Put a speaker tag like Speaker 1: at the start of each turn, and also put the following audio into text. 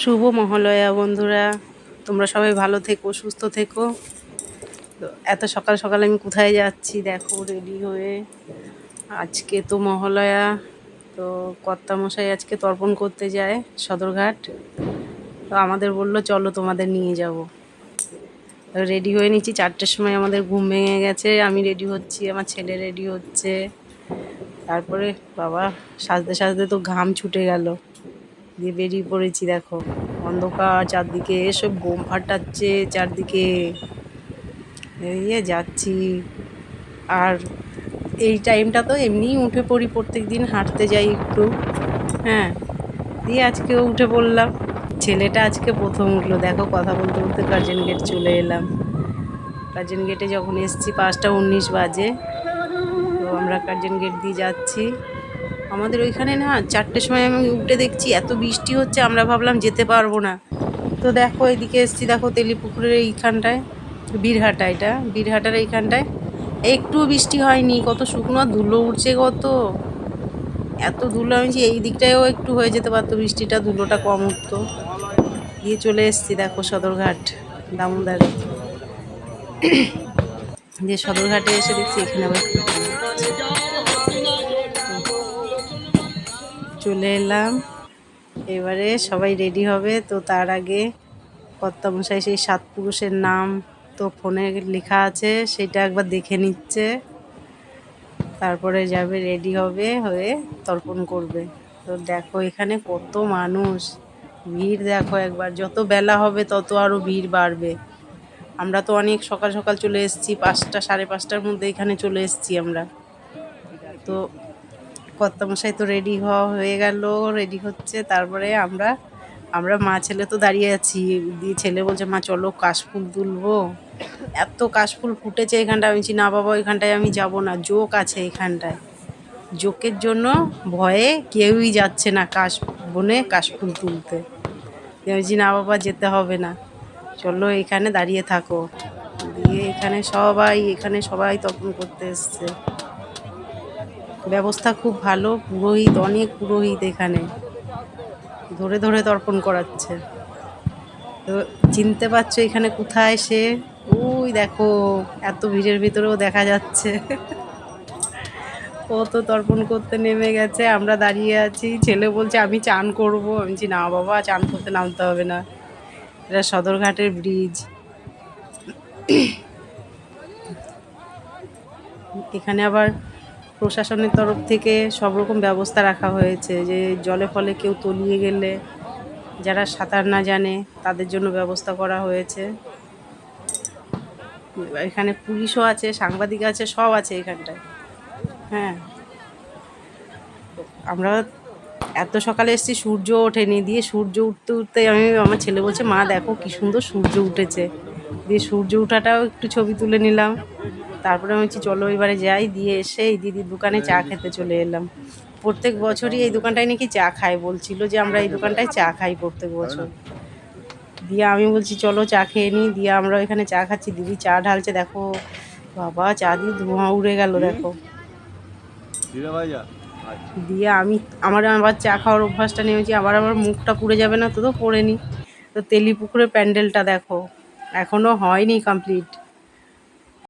Speaker 1: শুভ মহালয়া বন্ধুরা, তোমরা সবাই ভালো থেকো, সুস্থ থেকো। তো এত সকাল সকাল আমি কোথায় যাচ্ছি দেখো, রেডি হয়ে। আজকে তো মহালয়া, তো কর্তামশাই আজকে তর্পণ করতে যায় সদরঘাট। তো আমাদের বললো চলো তোমাদের নিয়ে যাব। রেডি হয়ে নিচ্ছি, 4টের সময় আমাদের ঘুম ভেঙে গেছে। আমি রেডি হচ্ছি, আমার ছেলে রেডি হচ্ছে। তারপরে বাবা সাজতে সাজতে তো ঘাম ছুটে গেল, দিয়ে বেরিয়ে পড়েছি। দেখো অন্ধকার চারদিকে, এসব বোম ফাটাচ্ছে চারদিকে, বেরিয়ে যাচ্ছি। আর এই টাইমটা তো এমনিই উঠে পড়ি, প্রত্যেক দিন হাঁটতে যাই একটু। হ্যাঁ, দিয়ে আজকেও উঠে পড়লাম। ছেলেটা আজকে প্রথম উঠলো। দেখো কথা বলতে বলতে কার্জন গেট চলে এলাম। কার্জন গেটে যখন এসছি 5টা 19 বাজে, তো আমরা কার্জন গেট দিয়ে যাচ্ছি। আমাদের ওইখানে না 4টের সময় আমি উঠে দেখছি এত বৃষ্টি হচ্ছে, আমরা ভাবলাম যেতে পারবো না। তো দেখো এদিকে এসছি, দেখো তেলিপুকুরের এইখানটায়, বীরহাটা, এটা বীরহাটার এইখানটায় একটু বৃষ্টি হয়নি। কত শুকনো ধুলো উঠছে, কত এত ধুলো। আমি এই দিকটায়ও একটু হয়ে যেতে পারতো বৃষ্টিটা, ধুলোটা কম উঠতো। দিয়ে চলে এসছি দেখো সদরঘাট দামোদারে। দিয়ে সদরঘাটে এসে দেখছি এখানে আবার চলে এলাম। এবারে সবাই রেডি হবে, তো তার আগে কর্তামশাই সেই 7 পুরুষের নাম তো ফোনে লেখা আছে, সেটা একবার দেখে নিচ্ছে। তারপরে যাবে, রেডি হবে, হয়ে তর্পণ করবে। তো দেখো এখানে কত মানুষ, ভিড় দেখো একবার। যত বেলা হবে তত আরও ভিড় বাড়বে। আমরা তো অনেক সকাল সকাল চলে এসেছি, 5টা 5:30টার মধ্যে এখানে চলে এসেছি আমরা। তো কর্তামশাই তো রেডি হওয়া হয়ে গেল, রেডি হচ্ছে। তারপরে আমরা আমরা মা ছেলে তো দাঁড়িয়ে আছি। দিয়ে ছেলে বলছে মা চলো কাশফুল তুলবো। এত কাশফুল ফুটেছে এখানটায়। আমি বলছি না বাবা, ওইখানটায় আমি যাব না, জোক আছে এখানটায়। জোকের জন্য ভয়ে কেউই যাচ্ছে না কাশ বনে কাশফুল তুলতে। আমি বলছি না বাবা, যেতে হবে না, চলো এখানে দাঁড়িয়ে থাকো। দিয়ে এখানে সবাই তর্পণ করতে এসছে। ব্যবস্থা খুব ভালো, পুরোহিত, অনেক পুরোহিত এখানে ধরে ধরে তর্পণ করাচ্ছে। তো চিনতে পারছো এখানে কোথায় সে? ওই দেখো এত ভিড়ের ভিতরেও দেখা যাচ্ছে। ও তো তর্পণ করতে নেমে গেছে, আমরা দাঁড়িয়ে আছি। ছেলে বলছে আমি চান করবো। আমি বলছি না বাবা, চান করতে নামতে হবে না, এটা সদরঘাটের ব্রিজ। এখানে আবার প্রশাসনের তরফ থেকে সব রকম ব্যবস্থা রাখা হয়েছে, যে জলে ফলে কেউ তলিয়ে গেলে, যারা সাঁতার না জানে তাদের জন্য ব্যবস্থা করা হয়েছে। এখানে পুলিশও আছে, সাংবাদিক আছে, সব আছে এখানটায়। হ্যাঁ, আমরা এত সকালে এসেছি, সূর্য ওঠেনি। দিয়ে সূর্য উঠতে উঠতে আমার ছেলে বলছে মা দেখো কি সুন্দর সূর্য উঠেছে। দিয়ে সূর্য ওঠাটাও একটু ছবি তুলে নিলাম। তারপরে আমি বলছি চলো এবারে যাই। দিয়ে এসে এই দিদির দোকানে চা খেতে চলে এলাম। প্রত্যেক বছরই এই দোকানটায় নাকি চা খায়, বলছিল যে আমরা এই দোকানটায় চা খাই প্রত্যেক বছর। দিয়ে আমি বলছি চলো চা খেয়ে নিই। দিয়ে আমরা এখানে চা খাচ্ছি, দিদি চা ঢালছে। দেখো বাবা, চা দিয়ে ধোঁয়া উড়ে গেল দেখো। দিয়ে আমার আবার চা খাওয়ার অভ্যাসটা নেমেছি, আবার মুখটা পুড়ে যাবে না, তো পড়ে নি। তো তেলিপুকুরের প্যান্ডেলটা দেখো, এখনো হয়নি কমপ্লিট।